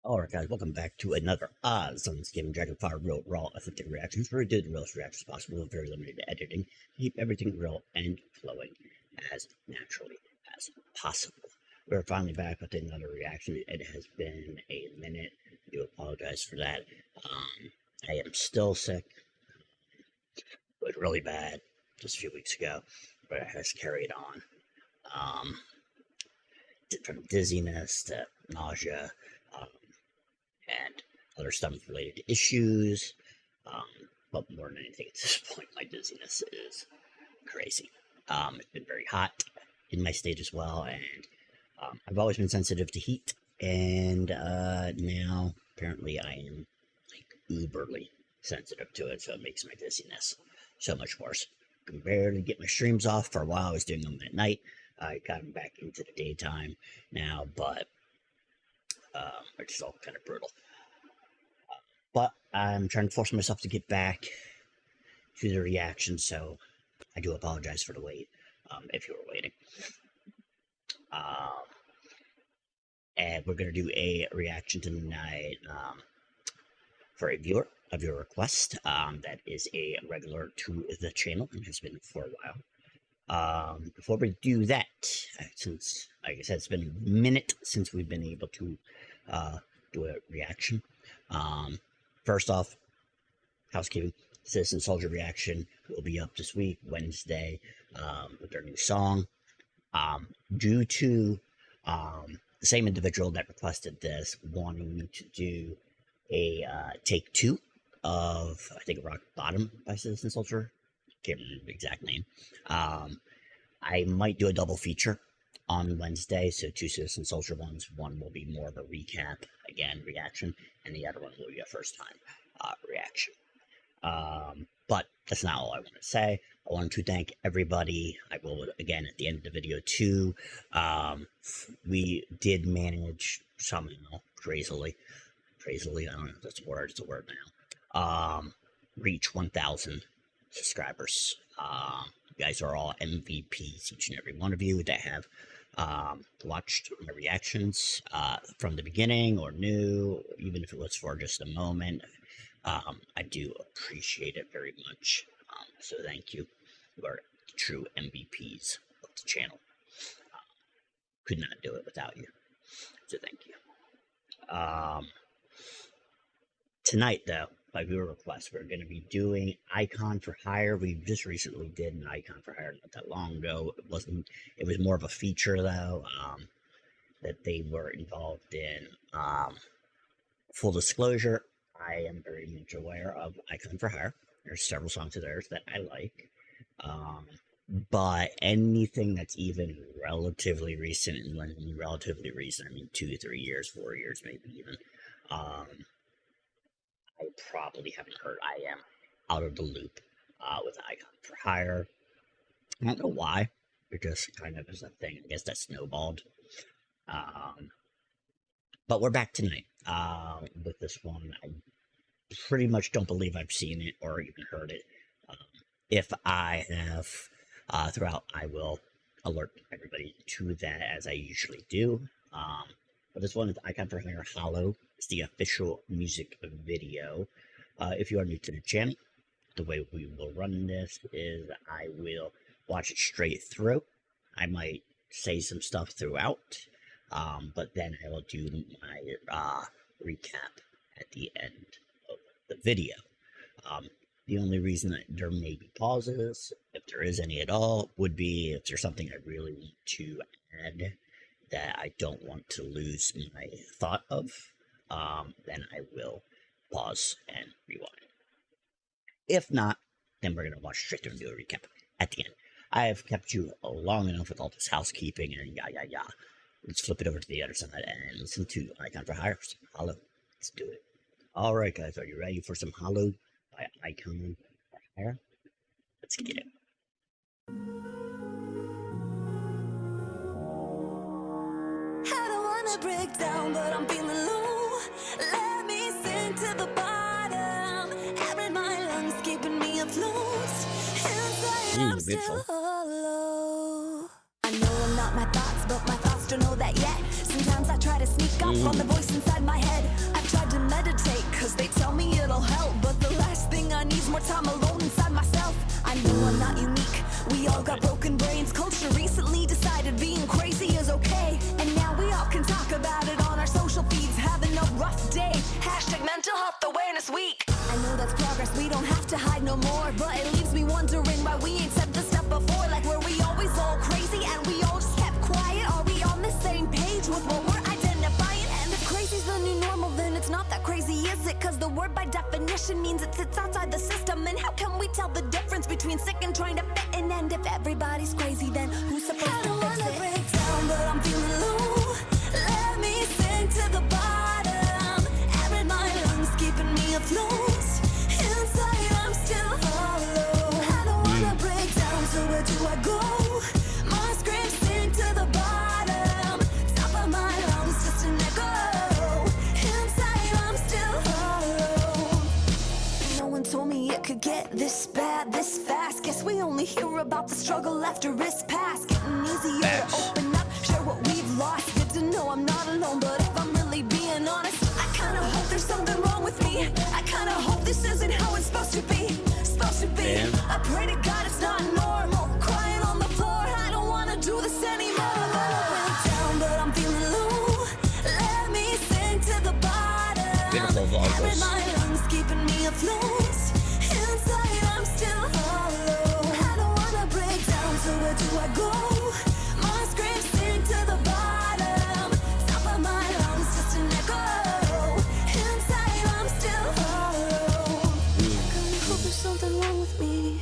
Alright guys, welcome back to another Sun's Gaming Dragonfire Real Raw Authentic Reactions, where we did the realest reactions possible with very limited editing to keep everything real and flowing as naturally as possible. We're finally back with another reaction. It has been a minute. I do apologize for that. I am still sick. It was really bad just a few weeks ago, but it has carried on. From dizziness to nausea, and other stomach-related issues, but more than anything at this point, my dizziness is crazy. It's been very hot in my state as well, and I've always been sensitive to heat, and now apparently I am like uberly sensitive to it, so it makes my dizziness so much worse. I can barely get my streams off. For a while I was doing them at night. I got them back into the daytime now, but it's all kind of brutal. But I'm trying to force myself to get back to the reaction, so I do apologize for the wait, if you were waiting. And we're going to do a reaction tonight for a viewer request that is a regular to the channel and has been for a while. Before we do that, since, like I said, it's been a minute since we've been able to do a reaction. First off, housekeeping, Citizen Soldier reaction will be up this week, Wednesday, with their new song. Due to the same individual that requested this wanting me to do a take two of, I think, Rock Bottom by Citizen Soldier. Can't remember the exact name. I might do a double feature on Wednesday, so two Citizen Soldier ones. One will be more of a recap, again, reaction, and the other one will be a first-time reaction. But that's not all I want to say. I want to thank everybody. I will, again, at the end of the video, too. We did manage somehow, crazily, I don't know if that's a word, it's a word now, reach 1,000 subscribers. You guys are all MVPs, each and every one of you that have watched my reactions from the beginning or new, even if it was for just a moment. I do appreciate it very much. So thank you. You are true MVPs of the channel. Could not do it without you. So thank you. Tonight, though, by viewer request, we're going to be doing Icon for Hire. We just recently did an Icon for Hire not that long ago. It was more of a feature, though, that they were involved in. Full disclosure, I am very much aware of Icon for Hire. There's several songs of theirs that I like. But anything that's even relatively recent, and when relatively recent, I mean 2 3 years, 4 years, maybe even, I probably haven't heard. I am out of the loop with Icon for Hire. I don't know why. It just kind of is a thing. I guess that snowballed. But we're back tonight with this one. I pretty much don't believe I've seen it or even heard it. If I have throughout, I will alert everybody to that, as I usually do. But this one is Icon for Hire Hollow. It's the official music video. If you are new to the channel, the way we will run this is I will watch it straight through. I might say some stuff throughout, but then I will do my recap at the end of the video. The only reason that there may be pauses, if there is any at all, would be if there's something I really want to add that I don't want to lose my thought of. Then I will pause and rewind. If not, then we're going to watch straight through and do a recap at the end. I have kept you long enough with all this housekeeping and yah. Let's flip it over to the other side and listen to Icon for Hire. Hollow. Let's do it. Alright guys, are you ready for some Hollow by Icon for Hire? Let's get it. I don't wanna break down, but I'm feeling low. Let me sink to the bottom. Air in my lungs keeping me afloat. Inside I'm still hollow. I know I'm not my thoughts, but my thoughts don't know that yet. Since Sometimes I try to sneak up on the voice inside my head. I've tried to meditate, cause they tell me it'll help. But the last thing I need is more time alone inside myself. I know I'm not unique, we all got broken brains. Culture recently decided being crazy is okay. And now we all can talk about it on our social feeds. Having a rough day, hashtag mental health awareness week. I know that's progress, we don't have to hide no more. But it leaves me wondering why we ain't said this stuff before. Like, were we always all crazy and we all just kept quiet? Are we on the same page with what we're identifying? And if crazy's the new normal, then it's not that crazy, is it? Cause the word by definition means it sits outside the system. And how can we tell the difference between sick and trying to fit in? And if everybody's crazy, then who's supposed to fix it? I don't wanna break down, but I'm feeling low. Let me sink to the bottom. Air in my lungs keeping me afloat. Inside I'm still hollow. I don't wanna break down, so where do I go? My screams sink to the bottom. Top of my lungs just an echo. Inside I'm still hollow. No one told me it could get this bad, this fast. Guess we only hear about the struggle after it's past. Getting easier to open up, share what we've lost. Good to know I'm not alone, but if I'm really being honest, I kinda hope there's something wrong with me. I kinda hope this isn't how it's supposed to be. Supposed to be. I pray to God it's not normal. Crying on the floor, I don't wanna do this anymore. I went down, but I'm feeling low. Let me sink to the bottom. Beautiful vocals. Air in my lungs keeping me afloat. Inside I'm still hollow. I don't wanna break down, so where do I go? My screams sink to the bottom. Top of my lungs just an echo. Inside I'm still hollow. I kinda hope there's something wrong with me.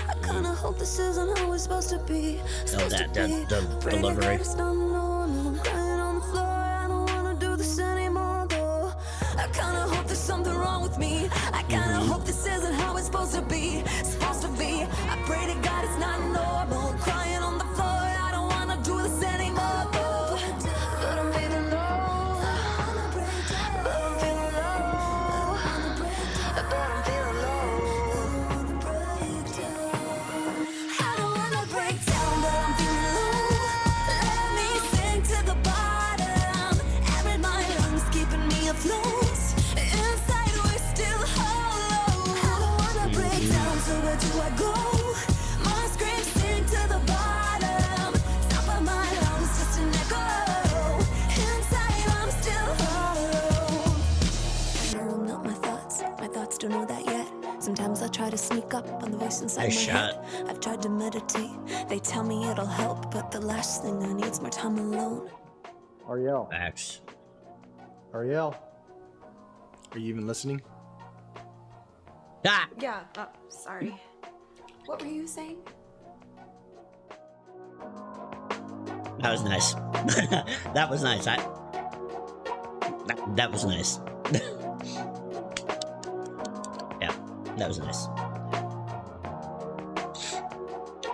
I kinda hope this isn't how it's supposed to be. Supposed to be. the Pray to God delivery. it's not normal. I'm crying on the floor. I don't wanna do this anymore, though. I kinda hope there's something wrong with me. I kinda hope this isn't how it's supposed to be. Supposed to be. I pray to God it's not normal. Crying on the floor. I don't wanna do this anymore, though. But I'm feeling low. But I'm feeling low. But I'm feeling low. I don't wanna break down, but I'm feeling low. Let me sink to the bottom. Air in my lungs keeping me afloat. Inside we're still hollow. I don't wanna break down, so where do I go? My screams sink to the bottom. Top of my lungs just an echo. Inside I'm still hollow. I know I'm not my thoughts don't know that yet. Sometimes I try to sneak up on the voice inside Nice my shot. head. I've tried to meditate, they tell me it'll help. But the last thing I need is more time alone. Ariel, Facts. Ariel, are you even listening? Ah! Yeah, sorry. What were you saying? That was nice. That was nice. That was nice. Yeah, that was nice.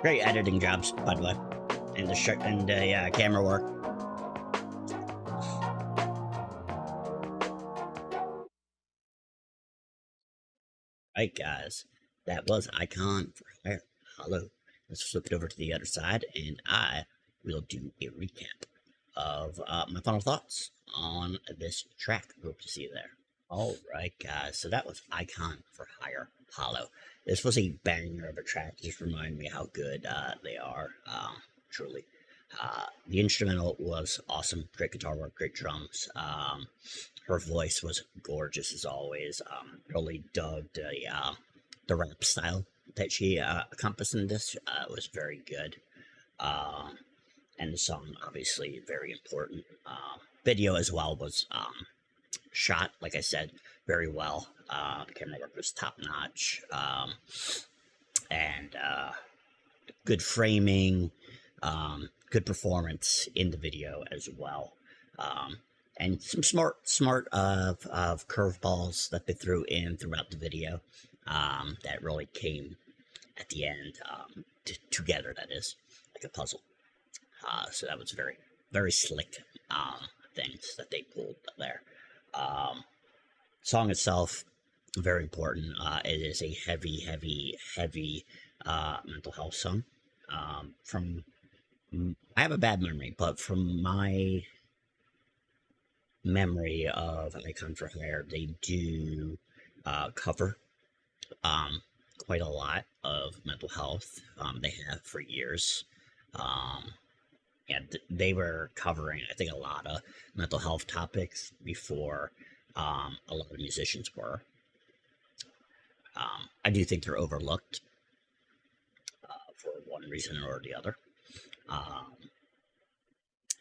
Great editing jobs, by the way, and the shirt and camera work. Right, guys, that was Icon for Hire. Hello. Let's flip it over to the other side, and I will do a recap of my final thoughts on this track. Hope to see you there. All right, guys. So that was Icon for Hire, Hollow. This was a banger of a track. Just remind me how good they are. Truly. The instrumental was awesome. Great guitar work, great drums. Her voice was gorgeous as always. Really dug the rap style that she encompassed in this. Was very good. And the song, obviously, very important. Video as well was shot, like I said, very well. Camera work was top notch. And good framing. Good performance in the video as well. And some smart of curveballs that they threw in throughout the video that really came at the end together, that is, like a puzzle. So that was very, very slick things that they pulled there. Song itself, very important. It is a heavy mental health song. I have a bad memory, but from my memory of Icon for Hire, they do cover quite a lot of mental health. They have for years. And they were covering, I think, a lot of mental health topics before a lot of musicians were. I do think they're overlooked for one reason or the other.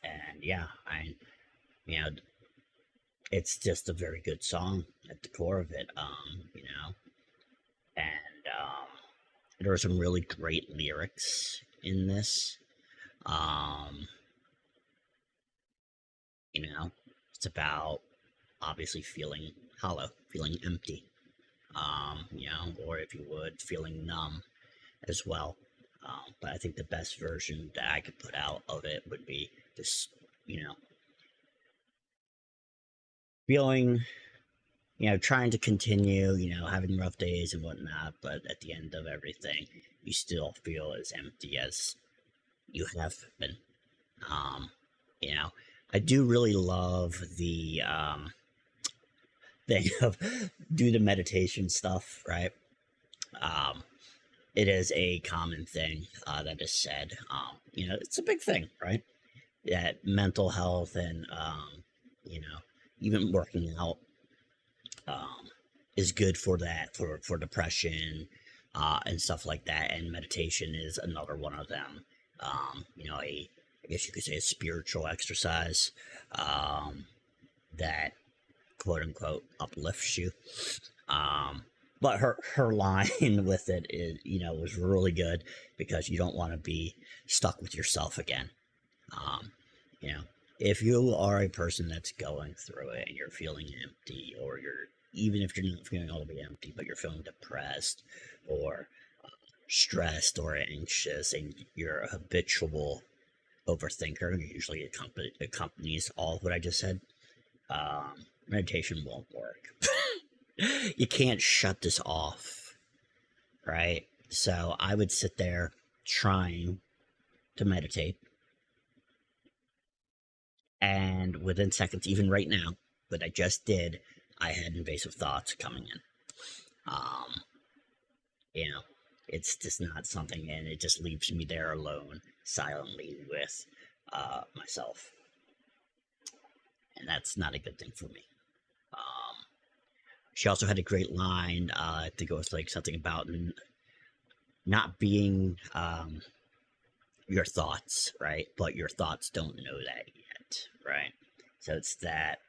And yeah, you know, it's just a very good song at the core of it, and there are some really great lyrics in this. Um, it's about obviously feeling hollow, feeling empty, or if you would, feeling numb as well. But I think the best version that I could put out of it would be this, feeling, trying to continue, having rough days and whatnot, but at the end of everything, you still feel as empty as you have been. I do really love the thing of do the meditation stuff, right? It is a common thing that is said. It's a big thing, right? That mental health and even working out is good for that, for depression and stuff like that. And meditation is another one of them. I guess you could say a spiritual exercise that quote unquote uplifts you. But her line with it is, was really good because you don't want to be stuck with yourself again. If you are a person that's going through it and you're feeling empty, or even if you're not feeling all the way empty, but you're feeling depressed or stressed or anxious, and you're a habitual overthinker, usually accompanies all of what I just said, meditation won't work. You can't shut this off, right? So I would sit there trying to meditate, and within seconds, even right now, what I just did, I had invasive thoughts coming in. It's just not something, and it just leaves me there alone, silently with myself, and that's not a good thing for me. She also had a great line. I think it was like something about not being your thoughts, right? But your thoughts don't know that yet, right? So it's that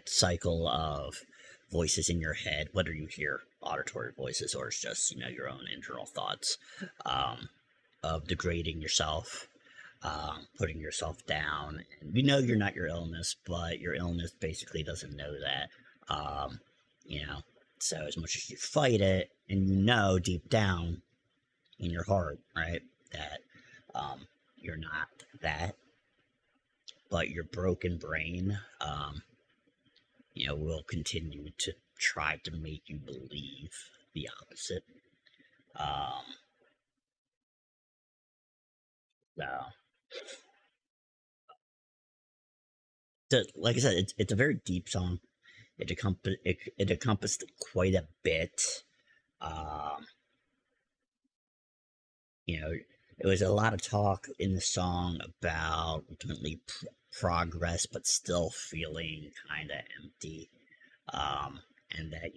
cycle of voices in your head, whether you hear auditory voices or it's just your own internal thoughts, of degrading yourself, putting yourself down. And you're not your illness, but your illness basically doesn't know that. So as much as you fight it, and deep down in your heart, right, that you're not that, but your broken brain, will continue to try to make you believe the opposite. Like I said, it's a very deep song. It encompassed quite a bit. It was a lot of talk in the song about ultimately progress, but still feeling kind of empty. And that,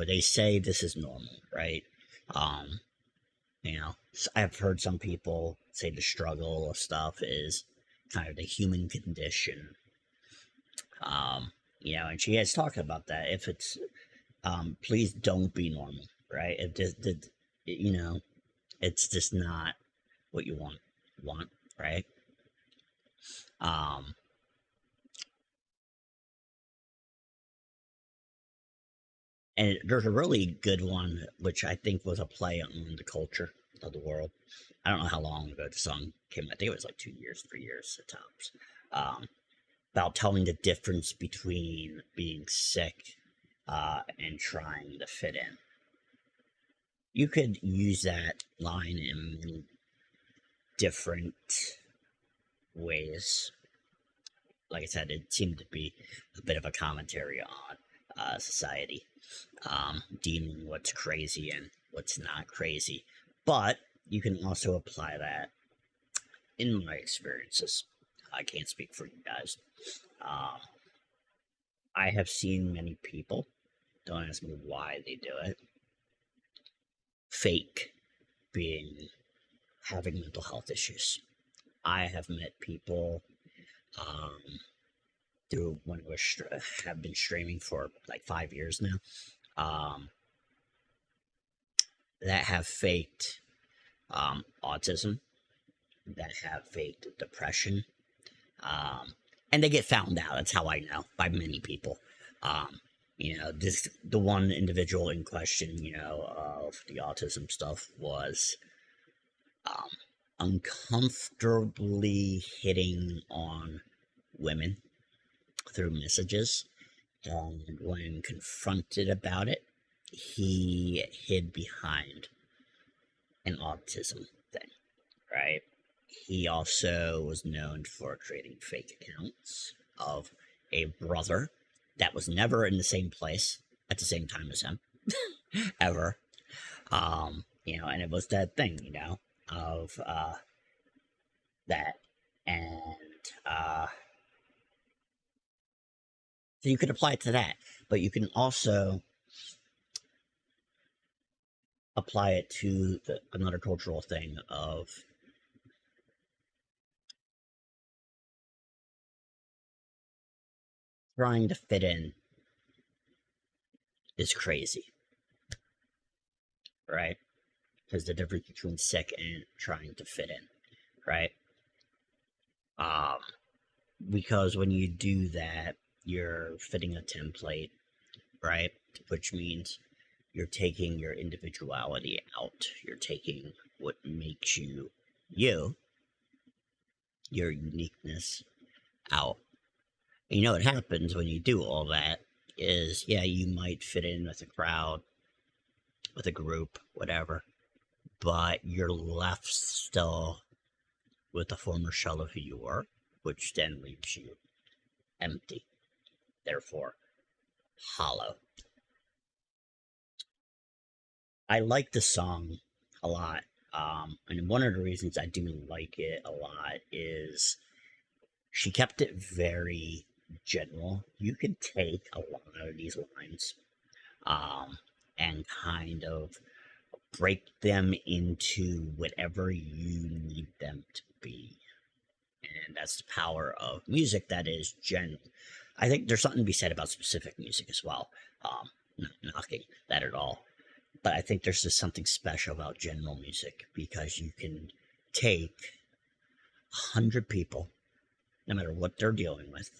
they say this is normal, right? I've heard some people say the struggle of stuff is kind of the human condition. And she has talked about that. If it's, please don't be normal, right? It's just not what you want, right? And there's a really good one, which I think was a play on the culture of the world. I don't know how long ago the song came out. I think it was like 2 years, 3 years at tops. About telling the difference between being sick and trying to fit in. You could use that line in many different ways. like I said, it seemed to be a bit of a commentary on society, deeming what's crazy and what's not crazy. But you can also apply that in my experiences. I can't speak for you guys. I have seen many people, don't ask me why they do it, fake having mental health issues. I have met people through when have been streaming for like 5 years now, that have faked autism, that have faked depression, and they get found out. That's how I know, by many people. The one individual in question, of the autism stuff was uncomfortably hitting on women through messages, and when confronted about it, he hid behind an autism thing, right? He also was known for creating fake accounts of a brother that was never in the same place at the same time as him, ever. And it was that thing, of that. And so you could apply it to that, but you can also apply it to another cultural thing of trying to fit in is crazy, right? Because the difference between sick and trying to fit in, right? Because when you do that, you're fitting a template, right? Which means you're taking your individuality out. You're taking what makes you, your uniqueness out. And what happens when you do all that is, yeah, you might fit in with a crowd, with a group, whatever, but you're left still with the former shell of who you were, which then leaves you empty, therefore hollow. I like the song a lot, and one of the reasons I do like it a lot is she kept it very general. You could take a lot of these lines and kind of break them into whatever you need them to be. And that's the power of music that is general. I think there's something to be said about specific music as well. Not knocking that at all. But I think there's just something special about general music, because you can take 100 people, no matter what they're dealing with.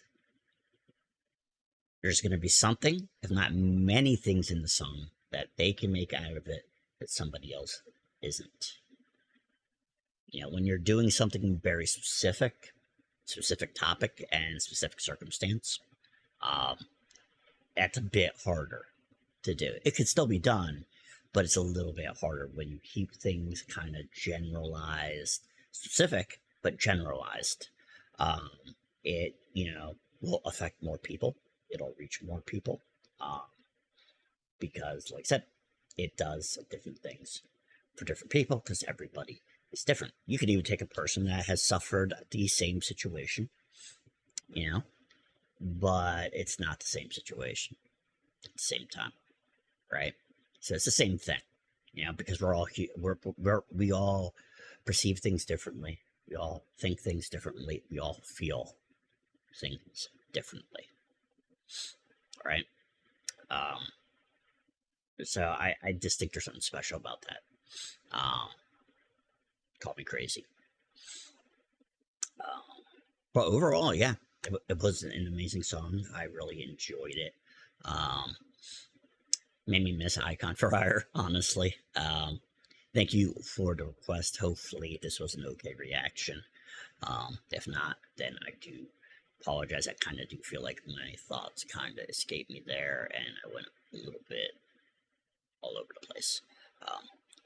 There's going to be something, if not many things in the song, that they can make out of it that somebody else isn't. When you're doing something very specific topic and specific circumstance, that's a bit harder to do. It could still be done, but it's a little bit harder when you keep things kind of generalized, specific, but generalized. It, will affect more people. It'll reach more people. Because, like I said, it does different things for different people, because everybody is different. You could even take a person that has suffered the same situation, but it's not the same situation at the same time, right? So it's the same thing, because we all perceive things differently. We all think things differently. We all feel things differently, right? So I just think there's something special about that. Call me crazy. But overall, yeah, it was an amazing song. I really enjoyed it. Made me miss Icon for Hire, honestly. Thank you for the request. Hopefully this was an okay reaction. If not, then I do apologize. I kind of do feel like my thoughts kind of escaped me there, and I went a little bit all over the place.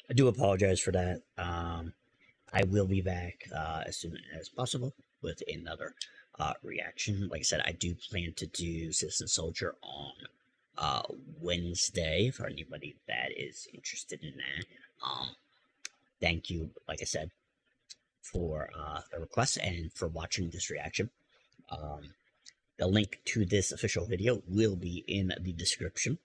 I do apologize for that. I will be back as soon as possible with another reaction. Like I said, I do plan to do Citizen Soldier on Wednesday for anybody that is interested in that. Thank you, like I said, for the request and for watching this reaction. The link to this official video will be in the description,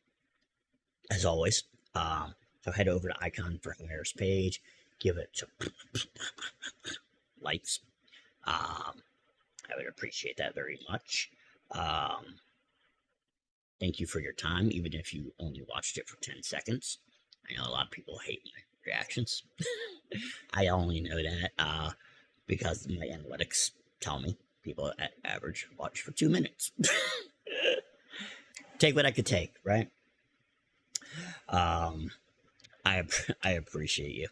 as always. So head over to Icon for Hire's page, give it some likes. I would appreciate that very much. Thank you for your time, even if you only watched it for 10 seconds. I know a lot of people hate my reactions. I only know that because my analytics tell me people at average watch for 2 minutes. Take what I could take, right? I appreciate you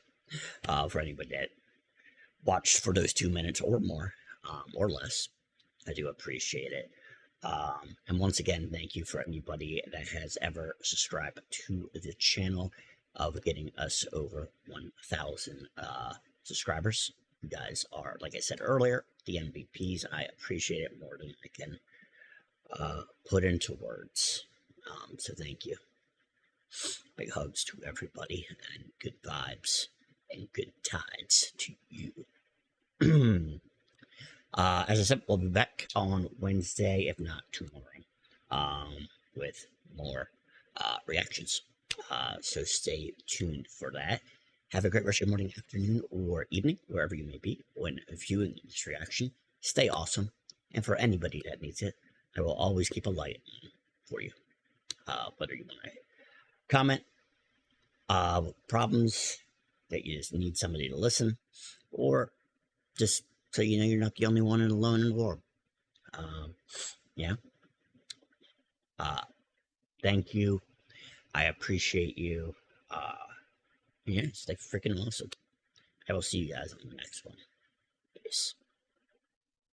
for anybody that watched for those 2 minutes or more or less. I do appreciate it. And once again, thank you for anybody that has ever subscribed to the channel of getting us over 1,000 subscribers. You guys are, like I said earlier, the MVPs. I appreciate it more than I can put into words. So thank you. Big hugs to everybody and good vibes and good tides to you. As I said, we'll be back on Wednesday, if not tomorrow, with more reactions. So stay tuned for that. Have a great rest of your morning, afternoon, or evening, wherever you may be when viewing this reaction. Stay awesome. And for anybody that needs it, I will always keep a light on for you. Whether you want to comment problems that you just need somebody to listen, or just so you know you're not the only one alone in the world. Yeah. Thank you. I appreciate you. Yeah, stay freaking awesome. I will see you guys on the next one. Peace.